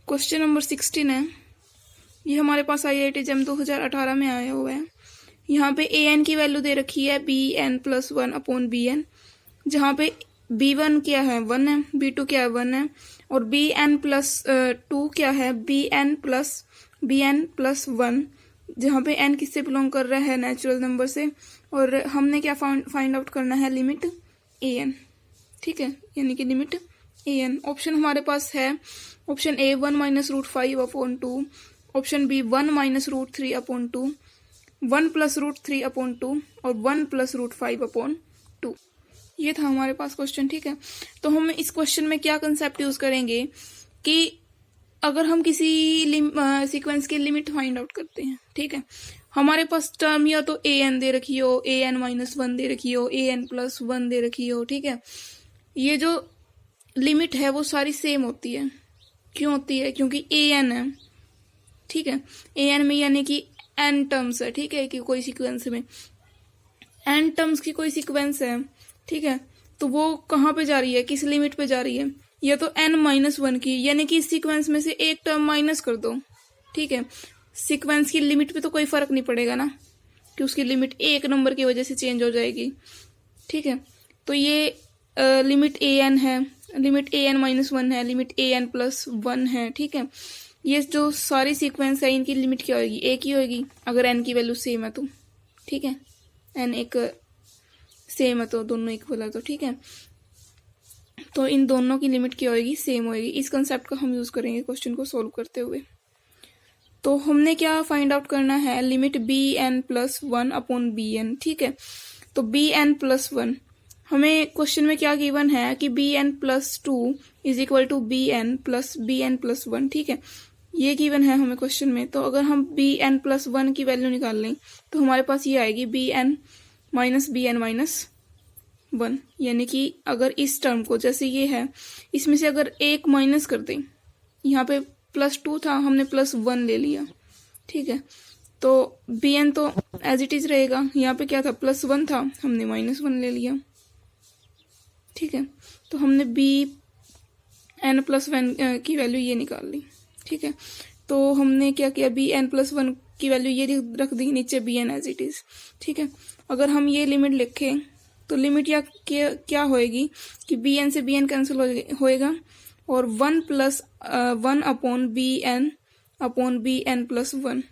Question number 16 है। ये हमारे पास IIT JEM 2018 में आया हुआ है। यहाँ पे AN की वैल्यू दे रखी है BN+1/BN, जहाँ पे B1 क्या है 1 है, B2 क्या है 1 है, और BN+2 क्या है BN+1, जहाँ पे N किससे बिलोंग कर रहा है, नेचुरल नंबर से। और हमने क्या फाइंड आउट करना है, लिमिट AN। ठीक है, यानी कि लिमिट AN। ऑप्शन हमारे पास है ऑप्शन A 1 - √5/2, ऑप्शन B 1 - √3/2, 1 + √3/2 और 1 + √5/2। ये था हमारे पास क्वेश्चन। ठीक है, तो हम इस क्वेश्चन में क्या कंसेप्ट यूज करेंगे कि अगर हम किसी सीक्वेंस की लिमिट फाइंड आउट करते हैं, ठीक है, हमारे पास टर्म या तो AN दे रखी हो, AN-1 दे रखी हो, AN+1 दे रखी हो। ठीक है, ये जो लिमिट है वो सारी सेम होती है। क्यों होती है? क्योंकि AN है। ठीक है, AN में यानी कि N टर्म्स है। ठीक है, कि कोई सीक्वेंस में N टर्म्स की कोई सीक्वेंस है। ठीक है, तो वो कहाँ पे जा रही है, किस लिमिट पे जा रही है, या तो N-1 की, यानी कि इस सीक्वेंस में से एक टर्म माइनस कर दो। ठीक है, सीक्वेंस की लिमिट पे तो कोई फर्क नहीं पड़ेगा ना, कि उसकी लिमिट एक नंबर की वजह से चेंज हो जाएगी। ठीक है, तो ये लिमिट AN है, लिमिट AN-1 है, लिमिट AN+1 है। ठीक है, ये जो सारी सीक्वेंस है इनकी लिमिट क्या होगी, एक ही होगी अगर N की वैल्यू सेम है तो। ठीक है, N एक सेम है तो, दोनों इक्वल है तो। ठीक है, तो इन दोनों की लिमिट क्या होगी, सेम होगी। इस कंसेप्ट का हम यूज करेंगे क्वेश्चन को सोल्व करते हुए। तो हमने क्या फाइंड आउट करना है, लिमिट BN+1/BN। ठीक है, तो BN+1 हमें क्वेश्चन में क्या गिवन है कि BN+2 = BN+BN+1। ठीक है, ये गिवन है हमें क्वेश्चन में। तो अगर हम BN+1 की वैल्यू निकाल लें तो हमारे पास ये आएगी BN - BN-1, यानी कि अगर इस टर्म को, जैसे ये है, इसमें से अगर एक माइनस कर दें, यहाँ पे +2 था, हमने +1 ले लिया। ठीक है, तो BN तो एज इट इज रहेगा। यहाँ पे क्या था, +1 था, हमने -1 ले लिया। ठीक है, तो हमने BN+1 की वैल्यू ये निकाल ली। ठीक है, तो हमने क्या किया, BN+1 की वैल्यू ये रख दी, नीचे BN एज इट इज। ठीक है, अगर हम ये लिमिट लिखें तो लिमिट क्या होएगी कि BN से BN कैंसिल होएगा, और 1 + 1/BN/BN+1,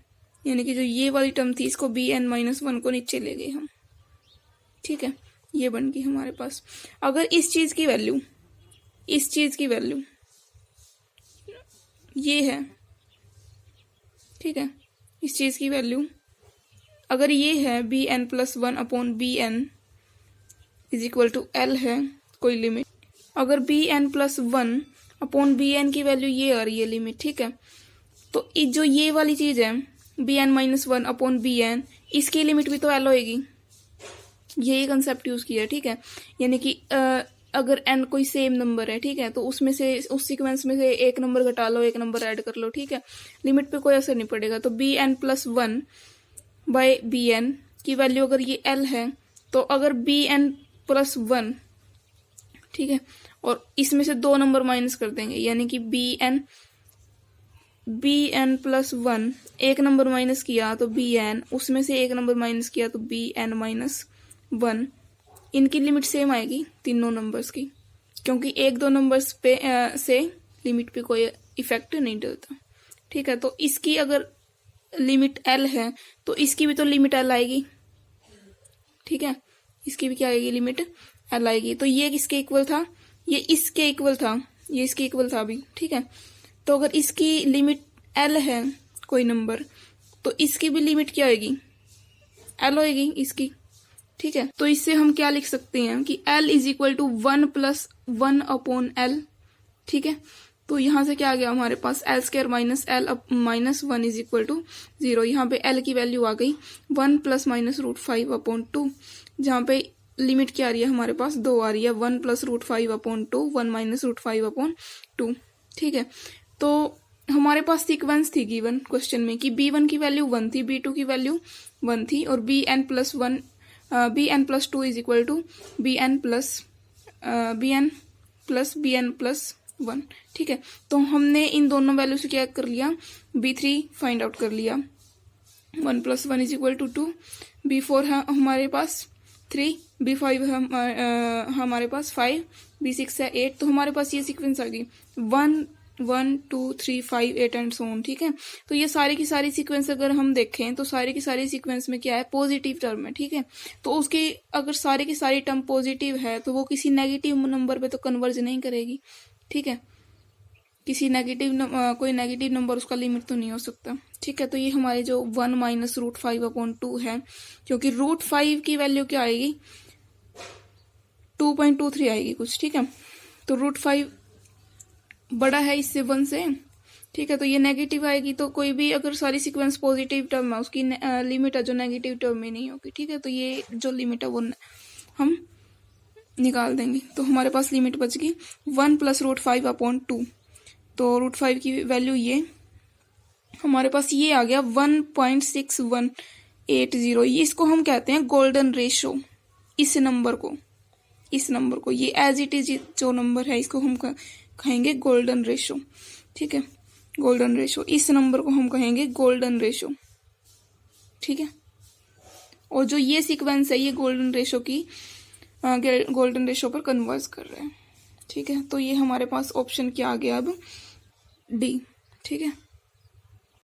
यानी कि जो ये वाली टर्म थी इसको BN-1 को नीचे ले गए हम। ठीक है, ये बन गई हमारे पास। अगर इस चीज की वैल्यू ये है, ठीक है, इस चीज की वैल्यू अगर ये है BN+1/BN = L है कोई लिमिट, अगर BN+1/BN की वैल्यू ये आ रही है लिमिट। ठीक है, तो जो ये वाली चीज है BN-1/BN, इसकी लिमिट भी तो L होएगी। यही कंसेप्ट यूज किया। ठीक है, यानी कि अगर N कोई सेम नंबर है, ठीक है, तो उसमें से, उस सीक्वेंस में से एक नंबर घटा लो, एक नंबर ऐड कर लो। ठीक है, लिमिट पे कोई असर नहीं पड़ेगा। तो BN+1/BN की वैल्यू अगर ये L है, तो अगर BN+1, ठीक है, और इसमें से 2 नंबर माइनस कर देंगे, यानी कि BN+1 एक नंबर माइनस किया तो BN, उसमें से एक नंबर माइनस किया तो BN-1, इनकी लिमिट सेम आएगी तीनों नंबर्स की, क्योंकि 1-2 नंबर्स पे से लिमिट पे कोई इफेक्ट नहीं डलता। ठीक है, तो इसकी अगर लिमिट L है तो इसकी भी तो लिमिट L आएगी। ठीक है, इसकी भी क्या आएगी, लिमिट L आएगी। तो ये किसके इक्वल था, ये इसके इक्वल था, ये इसके इक्वल था भी। ठीक है, तो अगर इसकी लिमिट L है कोई नंबर, तो इसकी भी लिमिट क्या होगी, L होएगी इसकी। ठीक है, तो इससे हम क्या लिख सकते हैं कि L = 1 + 1/L। ठीक है, तो यहाँ से क्या आ गया हमारे पास, L² - L -1 = 0। यहाँ पे L की वैल्यू आ गई 1 ± √5/2, जहाँ पे लिमिट क्या आ रही है हमारे पास, 2 आ रही है, 1 + √5/2, 1 - √5/2। ठीक है, तो हमारे पास सीक्वेंस थी गिवन क्वेश्चन में कि B1 की वैल्यू 1 थी, B2 की वैल्यू 1 थी, और BN+2 = BN+BN+BN+1। 1, ठीक है। तो हमने इन दोनों वैल्यू से क्या कर लिया, B3 फाइंड आउट कर लिया। 1 + 1 = 2, B4 है हमारे पास 3, B5 है हमारे पास 5, B6 है 8। तो हमारे पास ये सीक्वेंस आ गई 1 1 2 3 5 8 एंड सो ऑन, ठीक है। तो ये सारी की सारी सीक्वेंस अगर हम देखें तो सारी की सारी सीक्वेंस में क्या है, पॉजिटिव टर्म है, ठीक है। तो उसकी अगर सारी की सारी टर्म पॉजिटिव है तो वो किसी नेगेटिव नंबर पे तो कन्वर्ज नहीं करेगी, ठीक है। किसी कोई नेगेटिव नंबर उसका लिमिट तो नहीं हो सकता, ठीक है। तो ये हमारे जो 1 - √5/2 है, क्योंकि √5 की वैल्यू क्या आएगी, 2.23 आएगी कुछ, ठीक है। तो √5 बड़ा है इससे 1 से, ठीक है। तो ये नेगेटिव आएगी, तो कोई भी अगर सारी सीक्वेंस पॉजिटिव टर्म है उसकी लिमिट है जो नेगेटिव टर्म में नहीं होगी, ठीक है। तो ये जो लिमिट है वो हम निकाल देंगे। तो हमारे पास लिमिट बच गई 1 + √5/2। तो √5 की वैल्यू ये हमारे पास ये आ गया 1.6180। ये इसको हम कहते हैं गोल्डन रेशो। इस नंबर को ये एज इट इज जो नंबर है इसको हम कहेंगे गोल्डन रेशो, ठीक है। गोल्डन रेशो, इस नंबर को हम कहेंगे गोल्डन रेशो, ठीक है। और जो ये सीक्वेंस है ये गोल्डन रेशो पर कन्वर्ज कर रहा है, ठीक है। तो ये हमारे पास ऑप्शन क्या आ गया अब, डी, ठीक है।